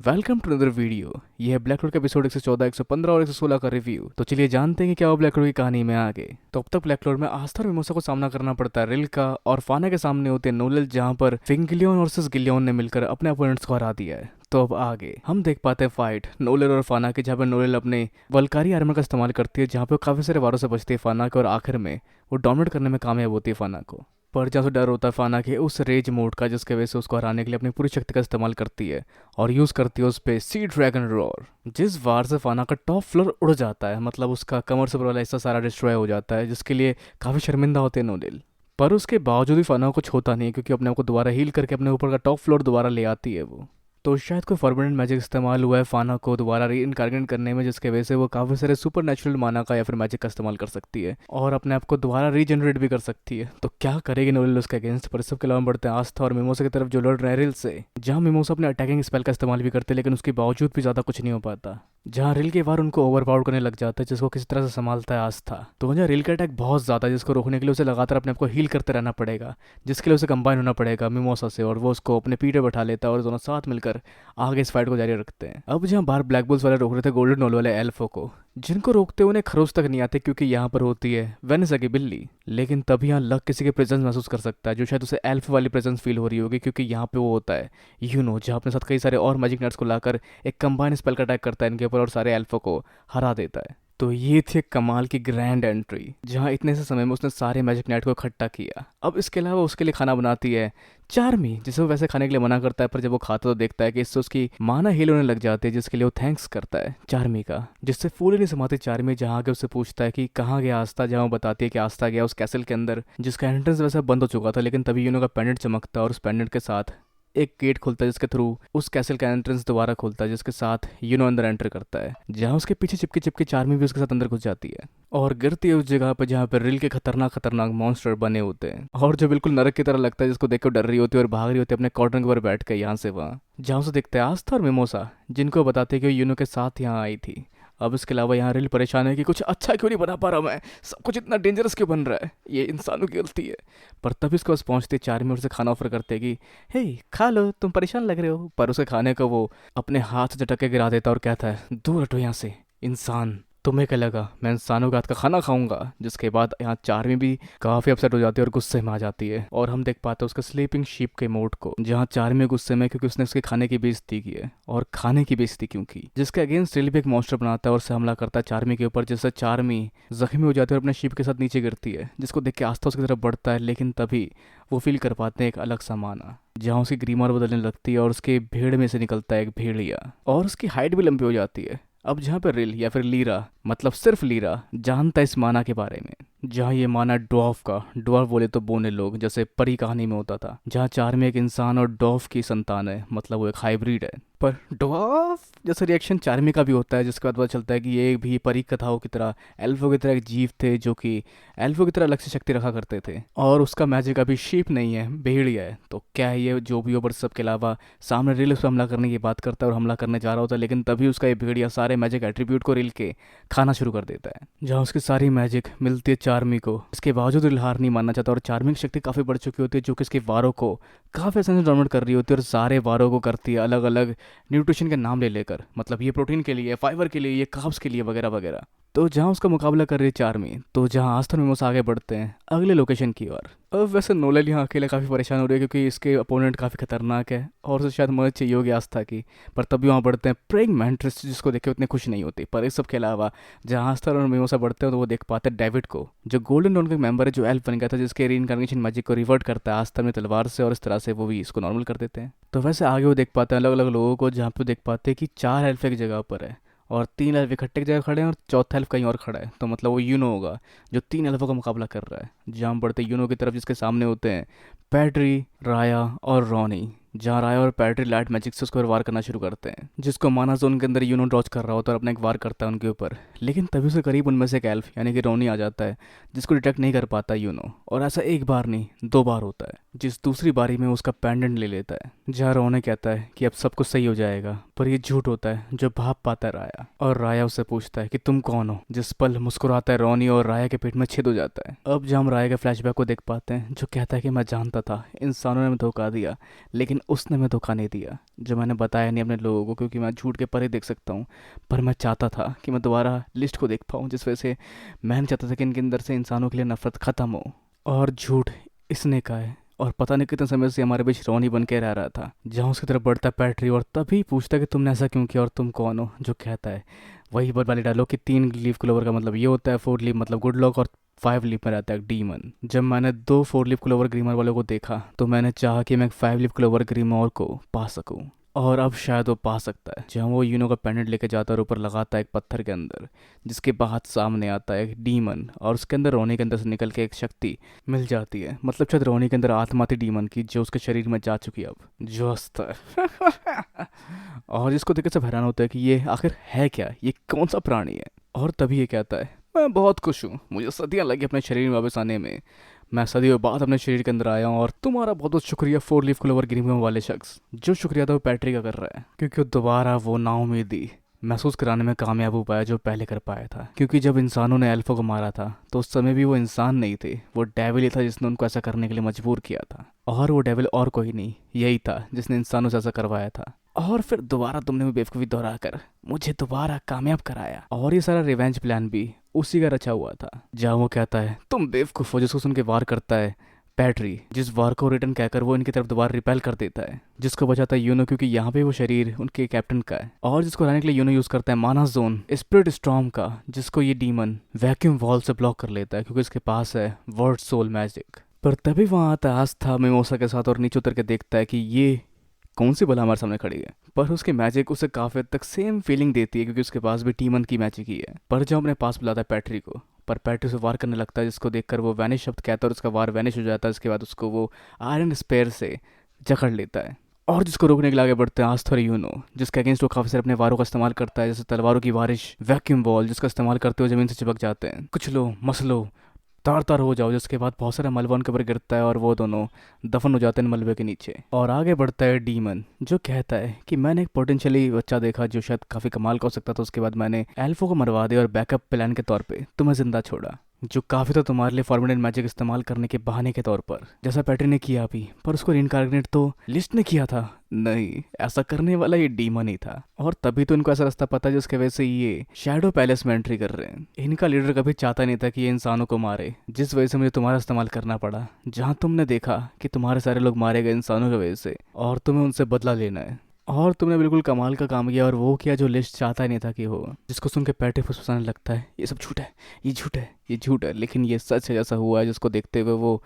Welcome to another video. ये है black road का एपिसोड 114, 115 और 116 का रिव्यू। तो चलिए जानते हैं कि क्या हुआ ब्लैक रोड की कहानी में आगे। तो अब तक ब्लैक रोड में आस्था और मिमोसा को सामना करना पड़ता है रिल का, और फाना के सामने होते हैं नोलेल, जहां पर फिंगिलियन और गिलियन ने मिलकर अपने अपोनेंट्स को हरा दिया है। तो अब आगे हम देख पाते हैं फाइट नोलेल और फाना की, जहाँ पर नोलेल अपने वल्कारी आर्मर का इस्तेमाल करती है, जहाँ पे वो काफी सारे वारों से बचती है फाना के, और आखिर में वो डोमिनेट करने में कामयाब होती है फाना को। पर जहाँ से डर होता है फाना के उस रेज मोड का, जिसके वजह से उसको हराने के लिए अपनी पूरी शक्ति का इस्तेमाल करती है और यूज़ करती है उस पे सी ड्रैगन रोर, जिस वार से फाना का टॉप फ्लोर उड़ जाता है। मतलब उसका कमर से ऊपर वाला हिस्सा सारा डिस्ट्रॉय हो जाता है, जिसके लिए काफ़ी शर्मिंदा होते हैं नोलिल। पर उसके बावजूद भी फाना को कुछ होता नहीं है, क्योंकि अपने आप को दोबारा हील करके अपने ऊपर का टॉप फ्लोर दोबारा ले आती है वो। तो शायद कोई फॉर्बिडन मैजिक इस्तेमाल हुआ है फाना को दोबारा री इनकारनेट करने में, जिसके वजह से वो काफ़ी सारे सुपर नेचुरल माना का या फिर मैजिक का इस्तेमाल कर सकती है और अपने आप को दोबारा रीजनरेट भी कर सकती है। तो क्या करेगी नोलिल उसके अगेंस्ट। पर सबके अलावा बढ़ते हैं आस्था और मिमोसा की तरफ, जो लड़ रहे हैं रिल से, जहाँ मिमोसा अपने अटैकिंग स्पेल का इस्तेमाल भी करते हैं, लेकिन उसके बावजूद भी ज़्यादा कुछ नहीं हो पाता। जहाँ रिल के वार उनको ओवरपावर करने लग जाता है, जिसको किसी तरह से संभालता है आस्था। तो वहाँ रिल का अटैक बहुत ज़्यादा है, जिसको रोकने के लिए उसे लगातार अपने आप को हील करते रहना पड़ेगा, जिसके लिए उसे कंबाइन होना पड़ेगा मिमोसा से, और वो उसको अपने पीठ पे बैठा लेता है और दोनों साथ मिलकर आगे इस फाइट को जारी रखते हैं। अब जहाँ बाहर ब्लैक बुल्स वाले रोक रहे थे गोल्डन नोल वाले एल्फो को, जिनको रोकते उन्हें खरोच तक नहीं आते, क्योंकि यहाँ पर होती है वेनेसा की बिल्ली। लेकिन तभी यहाँ लक किसी के प्रेजेंस महसूस कर सकता है, जो शायद उसे एल्फ वाली प्रेजेंस फील हो रही होगी, क्योंकि यहाँ पे वो होता है जहाँ अपने साथ कई सारे और मैजिक नट्स को लाकर एक कंबाइन स्पेल का अटैक करता है इनके ऊपर और सारे एल्फो को हरा देता है। तो ये थी एक कमाल की ग्रैंड एंट्री, जहाँ इतने से समय में उसने सारे मैजिक नाइट को इकट्ठा किया। अब इसके अलावा उसके लिए खाना बनाती है चार्मी, जिसे वो वैसे खाने के लिए मना करता है, पर जब वो खाता तो देखता है कि इससे उसकी माना हील होने लग जाती है, जिसके लिए वो थैंक्स करता है चार्मी का, जिससे फूल नहीं समाती चार्मी। जहाँ आगे उससे पूछता है कि कहाँ गया आस्था, जहाँ वो बताती है कि आस्था गया उस कैसल के अंदर, जिसका एंट्रेंस वैसे बंद हो चुका था, लेकिन तभी का पेंडेंट चमकता है और उस पेंडेंट के साथ एक गेट खुलता है, जिसके थ्रू उस कैसल का एंट्रेंस दोबारा खुलता है, जिसके साथ अंदर एंटर करता है, जहाँ उसके पीछे चिपके चिपके चार्मी भी उसके साथ अंदर घुस जाती है और गिरती है उस जगह पर जहाँ पर रिल के खतरनाक खतरनाक मॉन्स्टर बने होते हैं, और जो बिल्कुल नरक की तरह लगता है, जिसको देखकर डर रही होती है और भाग रही होती है अपने कॉर्नर के ऊपर बैठ के यहाँ से वहाँ, जहाँ उसे देखते हैं आस्था और मिमोसा, जिनको बताते हैं कि वो के साथ यहाँ आई थी। अब इसके अलावा यहाँ रिल परेशान है कि कुछ अच्छा क्यों नहीं बना पा रहा मैं, सब कुछ इतना डेंजरस क्यों बन रहा है, ये इंसानों की गलती है। पर तभी उसके पास पहुँचते चार में उसे खाना ऑफर करते कि हे खा लो, तुम परेशान लग रहे हो। पर उसे खाने को वो अपने हाथ से झटक के गिरा देता और कहता है दूर हटो यहाँ से इंसान, तुम्हें क्या लगा मैं इंसानों के हाथ का खाना खाऊंगा। जिसके बाद यहाँ चार्मी भी काफ़ी अपसेट हो जाती है और गुस्से में आ जाती है, और हम देख पाते हैं उसके स्लीपिंग शीप के मोड को, जहाँ चार्मी गुस्से में क्योंकि उसने उसके खाने की बेइज्जती की है, और खाने की बेइज्जती क्यों की, जिसके अगेंस्ट रिल भी एक मॉन्स्टर बनाता है और उससे हमला करता है चार्मी के ऊपर, जिससे चार्मी जख्मी हो जाती है और अपने शीप के साथ नीचे गिरती है, जिसको देख के आस्था उसकी तरफ बढ़ता है। लेकिन तभी वो फील कर पाते हैं एक अलग सा माना, जहाँ उसकी ग्रीमर बदलने लगती है और उसके भेड़ में से निकलता है एक भेड़िया, और उसकी हाइट भी लंबी हो जाती है। अब जहाँ पर रिल या फिर लीरा, मतलब सिर्फ लीरा जानता है इस माना के बारे में, जहाँ ये माना डॉर्फ बोले तो बोने लोग, जैसे परी कहानी में होता था, जहाँ चार में एक इंसान और डॉर्फ की संतान है, मतलब वो एक हाइब्रिड है। पर डॉर्फ जैसा रिएक्शन चार्मी का भी होता है, जिसके बाद पता चलता है कि ये भी परी कथाओं की तरह एल्फो की तरह एक जीव थे, जो कि एल्फो की तरह अलग से शक्ति रखा करते थे, और उसका मैजिक अभी शीप नहीं है, भेड़िया है। तो क्या है ये जो भी हो, पर सबके अलावा सामने रिल उस पर हमला करने की बात करता है और हमला करने जा रहा होता है, लेकिन तभी उसका ये भेड़िया सारे मैजिक एट्रीब्यूट को रिल के खाना शुरू कर देता है, जहाँ उसकी सारी मैजिक मिलती है चार्मी को। इसके बावजूद रिल हार नहीं मानना चाहता, और चार्मी की शक्ति काफ़ी बढ़ चुकी होती है, जो कि इसके वारों को काफ़ी आसानी से डोमिनेट कर रही होती है, और सारे वारों को करती है अलग अलग न्यूट्रिशन के नाम ले लेकर, मतलब ये प्रोटीन के लिए, फाइबर के लिए, ये कार्ब्स के लिए, वगैरह वगैरह। तो जहाँ उसका मुकाबला कर रही है चार्मी, तो जहाँ आस्था और मिमोसा आगे बढ़ते हैं अगले लोकेशन की ओर। अब वैसे नोलेल यहाँ अकेले काफ़ी परेशान हो रही है, क्योंकि इसके अपोनेंट काफ़ी खतरनाक है और उसे शायद मदद चाहिए होगी आस्था की। पर तभी वहाँ बढ़ते हैं प्रेइंग मैंटिस, जिसको देख के उतने खुश नहीं होती। पर इस सब के अलावा जहाँ आस्था और मिमोसा बढ़ते हैं, तो वो देख पाते हैं डेविड को, जो गोल्डन डॉन का मेंबर है, जो एल्फ बन गया था, जिसके रीइंकार्नेशन मैजिक को रिवर्ट करता है आस्था में तलवार से, और इस तरह से वो भी इसको नॉर्मल कर देते हैं। तो वैसे आगे वो देख पाते हैं अलग अलग लोगों को, जहाँ पे देख पाते हैं कि 4 एल्फ एक जगह पर है और 3 एल्फ इकट्ठे एक जगह खड़े हैं और चौथा एल्फ कहीं और खड़ा है। तो मतलब वो होगा जो 3 एल्फों का मुकाबला कर रहा है। जहाँ हम बढ़ते की तरफ, जिसके सामने होते हैं पैड्री, राया और रॉनी, जहाँ राया और पैड्री लाइट मैजिक से उसको वार करना शुरू करते हैं, जिसको माना जोन के अंदर डॉज कर रहा होता है और अपना एक वार करता है उनके ऊपर। लेकिन तभी उसके करीब उनमें से एक एल्फ यानी कि रॉनी आ जाता है, जिसको डिटेक्ट नहीं कर पाता और ऐसा एक बार नहीं 2 बार होता है, जिस दूसरी बारी में उसका पेंडेंट ले लेता है, जहाँ रॉनी कहता है कि अब सब कुछ सही हो जाएगा। पर ये झूठ होता है जो भाप पाता है राया, और राया उससे पूछता है कि तुम कौन हो। जिस पल मुस्कुराता है रॉनी और राया के पेट में छेद हो जाता है। अब जब हम राया के फ्लैशबैक को देख पाते हैं, जो कहता है कि मैं जानता था इंसानों ने धोखा दिया, लेकिन उसने मैं धोखा नहीं दिया, जो मैंने बताया नहीं अपने लोगों को, क्योंकि मैं झूठ के परे देख सकता हूँ। पर मैं चाहता था कि मैं दोबारा लिस्ट को देख पाऊँ, जिस वजह से मैं नहीं चाहता था कि इनके अंदर से इंसानों के लिए नफरत ख़त्म हो। और झूठ इसने कहा है, और पता नहीं कितने समय से हमारे बीच रोनी बन के रह रहा था। जहाँ उसकी तरफ बढ़ता पैट्री और तभी पूछता कि तुमने ऐसा क्यों किया और तुम कौन हो। जो कहता है वही वाली डायलॉग कि 3 लीफ क्लोवर का मतलब ये होता है, 4 लीफ मतलब गुड लक, और 5 लीफ में रहता है डीमन। जब मैंने 2 4 लीफ क्लोवर ग्रीमर वालों को देखा तो मैंने चाहा कि मैं 5 लीफ क्लोवर ग्रीमर को पा सकूं, और अब शायद वो पा सकता है। जहाँ वो यूनो का पेंडेंट लेके जाता है और ऊपर लगाता है एक पत्थर के अंदर, जिसके बाद सामने आता है एक डीमन, और उसके अंदर रोनी के अंदर से निकल के एक शक्ति मिल जाती है। मतलब शायद रोनी के अंदर आत्मा थी डीमन की, जो उसके शरीर में जा चुकी है अब, जो अस्तर और जिसको देख के सब हैरान होता है कि ये आखिर है क्या, ये कौन सा प्राणी है। और तभी ये कहता है मैं बहुत खुश हूँ, मुझे सदियाँ लगी अपने शरीर में वापस आने में। मैं सदियों बाद अपने शरीर के अंदर आया हूँ, और तुम्हारा बहुत बहुत शुक्रिया 4 लीफ क्लोवर ग्रीमर वाले शख्स। जो शुक्रिया था वो पैट्री का कर रहा है, क्योंकि वो दोबारा वो नाउमीदी महसूस कराने में कामयाब हो पाया जो पहले कर पाया था। क्योंकि जब इंसानों ने एल्फो को मारा था तो उस समय भी वो इंसान नहीं थे, वो डेविल ही था जिसने उनको ऐसा करने के लिए मजबूर किया था। और वो डेविल और कोई नहीं, यही था जिसने इंसानों से ऐसा करवाया था। और फिर दोबारा तुमने वो बेवकूफ़ी दोहरा कर मुझे दोबारा कामयाब कराया। और ये सारा रिवेंज प्लान भी उसी का रचा हुआ था। जहाँ वो कहता है तुम बेवकूफ़ हो, जिसको सुन के वार करता है पैट्री, जिस वार को रिटर्न कहकर वो इनकी तरफ दोबारा रिपेल कर देता है, जिसको बचाता है यूनो, क्योंकि यहाँ पे वो शरीर उनके कैप्टन का है। और जिसको लाने के लिए यूनो यूज़ करता है माना जोन स्पिरिट स्टॉर्म का, जिसको ये डीमन वैक्यूम वॉल से ब्लॉक कर लेता है, क्योंकि उसके पास है वर्ड सोल मैजिक। पर तभी वहाँ आता है आस्था मिमोसा के साथ, और नीचे उतर के देखता है कि ये कौन सी भला हमारे सामने खड़ी है। पर उसकी मैजिक उसे काफ़ी हद तक सेम फीलिंग देती है, क्योंकि उसके पास भी डीमन की मैजिक ही है। पर जब अपने पास बुलाता है पैट्री को, पर पैट्री से वार करने लगता है, जिसको देखकर वो वैनिश शब्द कहता है और उसका वार वैनिश हो जाता है। उसके बाद उसको वो आयरन स्पेयर से जकड़ लेता है, और जिसको रोकने के लिए आगे बढ़ते हैं आस्था और यूनो, जिसके अगेंस्ट वो काफ़ी सारे अपने वारों का इस्तेमाल करता है, जैसे तलवारों की बारिश, वैक्यूम बॉल, जिसका इस्तेमाल करते हुए ज़मीन से चिपक जाते हैं, कुछ लो मसलो तार तार हो जाओ, जिसके बाद बहुत सारा मलबा उनके ऊपर गिरता है और वो दोनों दफन हो जाते हैं मलबे के नीचे। और आगे बढ़ता है डीमन, जो कहता है कि मैंने एक पोटेंशियली बच्चा देखा जो शायद काफ़ी कमाल का हो सकता था। उसके बाद मैंने एल्फो को मरवा दिया और बैकअप प्लान के तौर पे तुम्हें जिंदा छोड़ा, जो काफ़ी था तुम्हारे लिए फॉर्मेटेड मैजिक इस्तेमाल करने के बहाने के तौर पर, जैसा पैट्री ने किया भी। पर उसको रिइंकार्नेट तो लिस्ट ने किया था। नहीं, ऐसा करने वाला ये डीमन ही था। और तभी तो इनको ऐसा रास्ता पता है जिसके वजह से ये शैडो पैलेस में एंट्री कर रहे हैं। इनका लीडर कभी चाहता नहीं था कि ये इंसानों को मारे, जिस वजह से मुझे तुम्हारा इस्तेमाल करना पड़ा। जहाँ तुमने देखा कि तुम्हारे सारे लोग मारे गए इंसानों की वजह से, और तुम्हें उनसे बदला लेना है। और तुमने बिल्कुल कमाल का काम किया, और वो किया जो लिस्ट चाहता ही नहीं था कि हो। जिसको सुन के पैट्री फुसफुसाने लगता है ये सब झूठ है, ये झूठ है, ये झूठ है, लेकिन ये सच है जैसा हुआ है। जिसको देखते हुए वो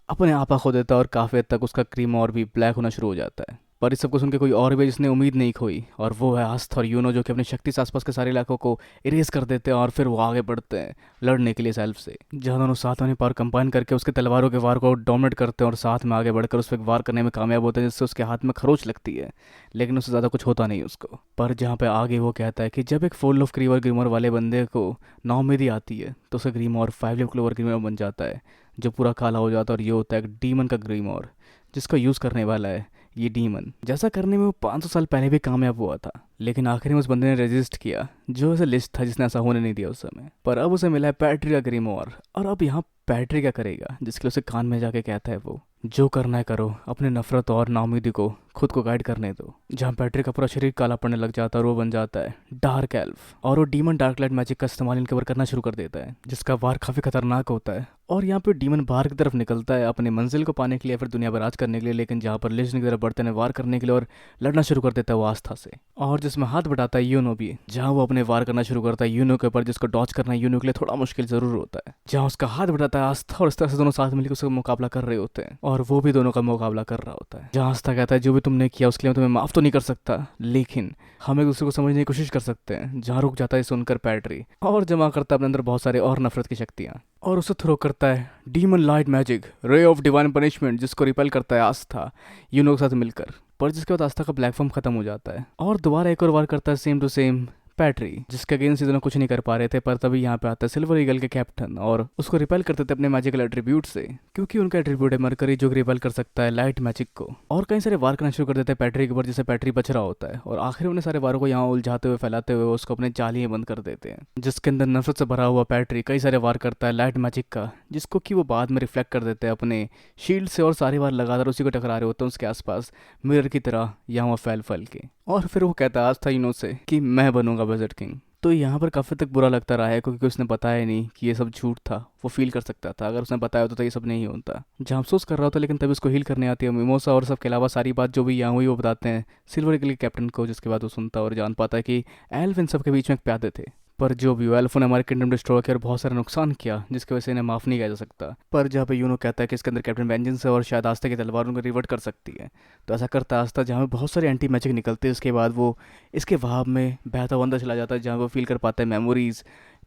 अपने आपा खो देता है, और काफ़ी हद तक उसका क्रीम और भी ब्लैक होना शुरू हो जाता है। पर इस सबको सुन के कोई और भी जिसने उम्मीद नहीं खोई, और वो है आस्था और यूनो, जो कि अपनी शक्ति से आसपास के सारे इलाकों को इरेज कर देते हैं। और फिर वो आगे बढ़ते हैं लड़ने के लिए सेल्फ से, जहाँ दोनों साथ में पावर कंबाइन करके उसके तलवारों के वार को डोमिनेट करते हैं, और साथ में आगे बढ़कर उस पर वार करने में कामयाब होते हैं, जिससे उसके हाथ में खरोच लगती है, लेकिन उससे ज़्यादा कुछ होता नहीं उसको। पर जहाँ पे आगे वो कहता है कि जब एक 4 लीफ क्लोवर ग्रीमर वाले बंदे को नाउमीदी आती है तो उसे ग्रीमर 5 लीफ क्लोवर ग्रीमर बन जाता है, जो पूरा काला हो जाता है। और ये होता है एक डीमन का ग्रीमर, जिसका यूज़ करने वाला है ये डीमन। जैसा करने में वो 500 साल पहले भी कामयाब हुआ था, लेकिन आखिर में उस बंदे ने रेजिस्ट किया, जो ऐसा लिस्ट था जिसने ऐसा होने नहीं दिया उस समय। पर अब उसे मिला है पैट्री का ग्रीमोर, और अब यहाँ पैट्री क्या करेगा, जिसके लिए उसे कान में जाके कहता है वो जो करना है करो, अपने नफरत और नाउमीदी को खुद को गाइड करने दो। जहाँ पैट्री का पूरा शरीर काला पड़ने लग जाता है, और वो बन जाता है डार्क एल्फ, और वो डीमन डार्क लाइट मैजिक का इस्तेमाल इनके ऊपर करना शुरू कर देता है, जिसका वार काफ़ी खतरनाक होता है। और यहाँ पे डीमन बाहर की तरफ निकलता है अपनी मंजिल को पाने के लिए, फिर दुनिया पर राज करने के लिए। लेकिन जहाँ पर लिस्ट की तरफ बढ़ते हैं वार करने के लिए, और लड़ना शुरू कर देता है वो आस्था से, और जिसमें हाथ बढ़ाता है यूनो भी, जहाँ वो अपने वार करना शुरू करता है यूनो के ऊपर, जिसको डॉच करना यूनो के लिए थोड़ा मुश्किल जरूर होता है। जहाँ उसका हाथ बढ़ाता है आस्था, और इस तरह से दोनों साथ मिलकर उसका मुकाबला कर रहे होते हैं, और वो भी दोनों का मुकाबला कर रहा होता है। जहाँ आस्था कहता है जो भी तुमने किया उसके लिए मैं तुम्हें माफ तो नहीं कर सकता, लेकिन हम एक दूसरे को समझने की कोशिश कर सकते हैं। जहाँ रुक जाता है सुनकर पैट्री, और जमा करता है अपने अंदर बहुत सारे और नफरत की शक्तियाँ, और उसे थ्रो करता है demon light magic ray of divine punishment, जिसको रिपेल करता है आस्था यूनो के साथ मिलकर। पर जिसके बाद आस्था का प्लेटफॉर्म खत्म हो जाता है, और दोबारा एक और वार करता है सेम टू सेम पैट्री, जिसके अगेंस्ट दोनों कुछ नहीं कर पा रहे थे। पर तभी यहाँ पे आता है सिल्वर ईगल के कैप्टन, और उसको रिपेल करते थे अपने मैजिकल एट्रीब्यूट से, क्योंकि उनका एट्रीब्यूट है मरकरी, जो रिपेल कर सकता है लाइट मैजिक को। और कई सारे वार करना शुरू कर देते हैं पैट्री के ऊपर, जिससे पैट्री बच रहा होता है। और आखिर उन्हें सारे वारों को यहाँ उलझाते हुए फैलाते हुए उसको अपने जाली में बंद कर देते हैं, जिसके अंदर नफरत से भरा हुआ पैट्री कई सारे वार करता है लाइट मैजिक का, जिसको कि वो बाद में रिफ्लेक्ट कर देते हैं अपने शील्ड से और सारी बार लगातार उसी को टकरा रहे होते हैं उसके आसपास मिरर की तरह यहाँ वहाँ फैल फैल के। और फिर वो कहता है आज था इनो से कि मैं बनूंगा विज़र्ड किंग। तो यहाँ पर काफ़ी तक बुरा लगता रहा है क्योंकि उसने बताया नहीं कि ये सब झूठ था। वो फील कर सकता था, अगर उसने बताया होता तो ये सब नहीं होता। जहाँ अफसोस कर रहा होता लेकिन तभी उसको हील करने आती है मिमोसा और सबके अलावा सारी बात जो भी यहाँ हुई वो बताते हैं सिल्वर के लिए कैप्टन को, जिसके बाद वो सुनता और जान पाता है कि एल्फ इन सब के बीच में एक प्यादे थे। पर जो भी एल्फो ने हमारे किंगडम डिस्ट्रॉय किया और बहुत सारा नुकसान किया जिसकी वजह से इन्हें माफ़ नहीं किया जा सकता। पर जहाँ पे यूनो कहता है कि इसके अंदर कैप्टन वेंजेंस है और शायद आस्था की तलवार उनको रिवर्ट कर सकती है, तो ऐसा करता है आस्था, जहाँ पे बहुत सारे एंटी मैजिक निकलते हैं। उसके बाद वो इसके वहाब में बहता हुआ अंदर चला जाता है जहाँ वो फील कर पाता है मेमोरीज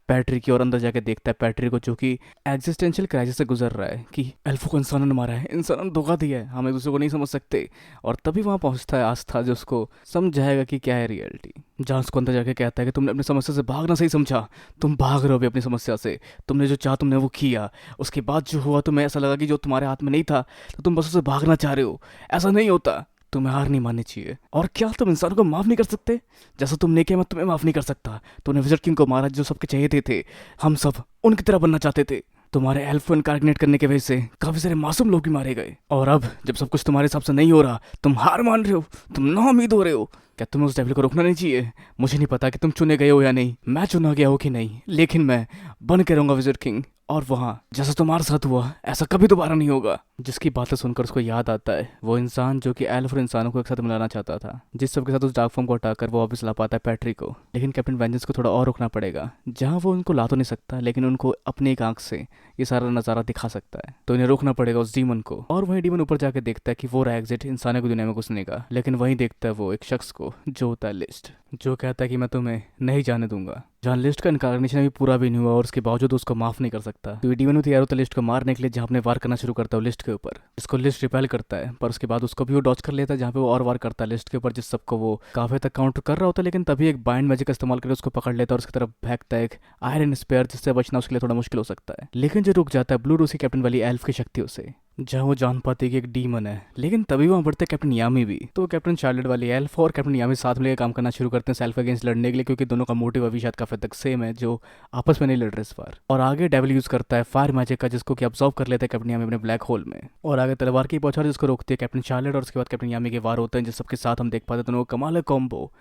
पैट्रिक की, और अंदर जाके देखता है पैट्रिक को जो कि एग्जिस्टेंशियल क्राइसिस से गुजर रहा है कि एल्फो को इंसानों ने मारा है, इंसानों ने धोखा दिया है, हम एक दूसरे को नहीं समझ सकते। और तभी वहाँ पहुँचता है आस्था जो उसको समझाएगा कि क्या है रियलिटी। जहाँ उसको अंदर जाके कहता है कि तुमने अपनी समस्या से भागना सही समझा, तुम भाग रहे हो अभी अपनी समस्या से, तुमने जो चाहा तुमने वो किया, उसके बाद जो हुआ तुम्हें ऐसा लगा कि जो तुम्हारे हाथ में नहीं था तो तुम बस उससे भागना चाह रहे हो। ऐसा नहीं होता, तुम्हें हार नहीं माननी चाहिए। और क्या तुम इंसान को माफ़ नहीं कर सकते? जैसा तुमने किया मैं तुम्हें माफ़ नहीं कर सकता। तुमने विज़र्ड किंग को मारा जो सबके चाहिए थे, हम सब उनकी तरह बनना चाहते थे। तुम्हारे एल्फ को इनकार्डिनेट करने की वजह से काफ़ी सारे मासूम लोग भी मारे गए, और अब जब सब कुछ तुम्हारे हिसाब से नहीं हो रहा, तुम हार मान रहे हो, तुम नाउम्मीद हो रहे हो। क्या तुम्हें उस डेविल को रोकना नहीं चाहिए? मुझे नहीं पता कि तुम चुने गए हो या नहीं, मैं चुना गया हो कि नहीं, लेकिन मैं बन के रहूँगा विज़र्ड किंग, और वहाँ जैसा तुम्हारे साथ हुआ ऐसा कभी दोबारा नहीं होगा। जिसकी बातें सुनकर उसको याद आता है वो इंसान जो कि एल्फ और इंसानों को एक साथ मिलाना चाहता था, जिस सबके साथ उस डार्क फॉर्म को हटाकर वो वापस ला पाता है पैट्रिक को। लेकिन कैप्टन वेंजेंस को थोड़ा और रुकना पड़ेगा, जहाँ वो उनको ला तो नहीं सकता लेकिन उनको अपनी एक आंख से ये सारा नज़ारा दिखा सकता है। तो इन्हें रोकना पड़ेगा उस डीमन को। और वहीं डीमन ऊपर जाके देखता है कि वो रहा एग्जिट इंसानों की दुनिया में घुसने का, लेकिन वहीं देखता है वो एक शख्स को जो होता है लिस्ट, जो कहता है कि मैं तुम्हें नहीं जाने दूंगा। जहाँ लिस्ट का इनकारनेशन अभी पूरा भी नहीं हुआ और उसके बावजूद उसको माफ नहीं कर सकता, तो डीमन भी तैयार होता है लिस्ट को मारने के लिए, जहाँ अपने वार करना शुरू करता है लिस्ट के ऊपर, जिसको लिस्ट रिपेल करता है। पर उसके बाद उसको भी वो डॉच कर लेता है, जहाँ पे वो और वार करता है लिस्ट के ऊपर, जिस सबको वो काफी तक काउंटर कर रहा होता है। लेकिन तभी एक बाइंड मैजिक का इस्तेमाल करके उसको पकड़ लेता है और उसकी तरफ फेंकता है एक आयरन स्पेयर, जिससे बचना उसके लिए थोड़ा मुश्किल हो सकता है। लेकिन जो रुक जाता है ब्लू रूसी कैप्टन वाली एल्फ की शक्तियों से, जहाँ वो जान पाती है कि एक डीमन है। लेकिन तभी वहाँ बढ़ते कैप्टन यामी भी, तो कैप्टन चार्लेट वाली एल्फ और कैप्टन यामी साथ मिलकर काम करना शुरू करते हैं सेल्फ अगेंस्ट लड़ने के लिए, क्योंकि दोनों का मोटिव अभी शायद काफी तक सेम है, जो आपस में नहीं लड़ रहे इस बार। और आगे डेविल यूज करता है फायर मैजिक का, जिसको कि अब्सॉर्ब कर लेता है कैप्टन यामी अपने ब्लैक होल में, और आगे तलवार की बौछार जिसको रोकती है कैप्टन चार्लेट, और उसके बाद कैप्टन यामी के वार होते हैं, जिस सबके साथ हम देख पाते हैं दोनों का कमाल है कॉम्बो।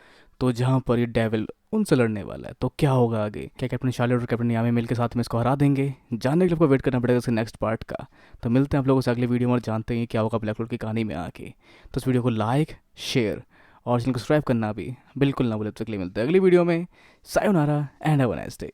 तो जहाँ पर ये डेविल उनसे लड़ने वाला है, तो क्या होगा आगे? क्या कैप्टन शार्लेट और कैप्टन यामी मिलकर साथ में इसको हरा देंगे? जानने के लिए आपको वेट करना पड़ेगा इसके नेक्स्ट पार्ट का। तो मिलते हैं आप लोगों से अगले वीडियो में और जानते हैं क्या होगा ब्लैक रोड की कहानी में आके। तो इस वीडियो को लाइक, शेयर और चैनल को सब्सक्राइब करना भी बिल्कुल ना भूलें। तो अगली मिलते हैं अगली वीडियो में। Sayonara and have a nice day.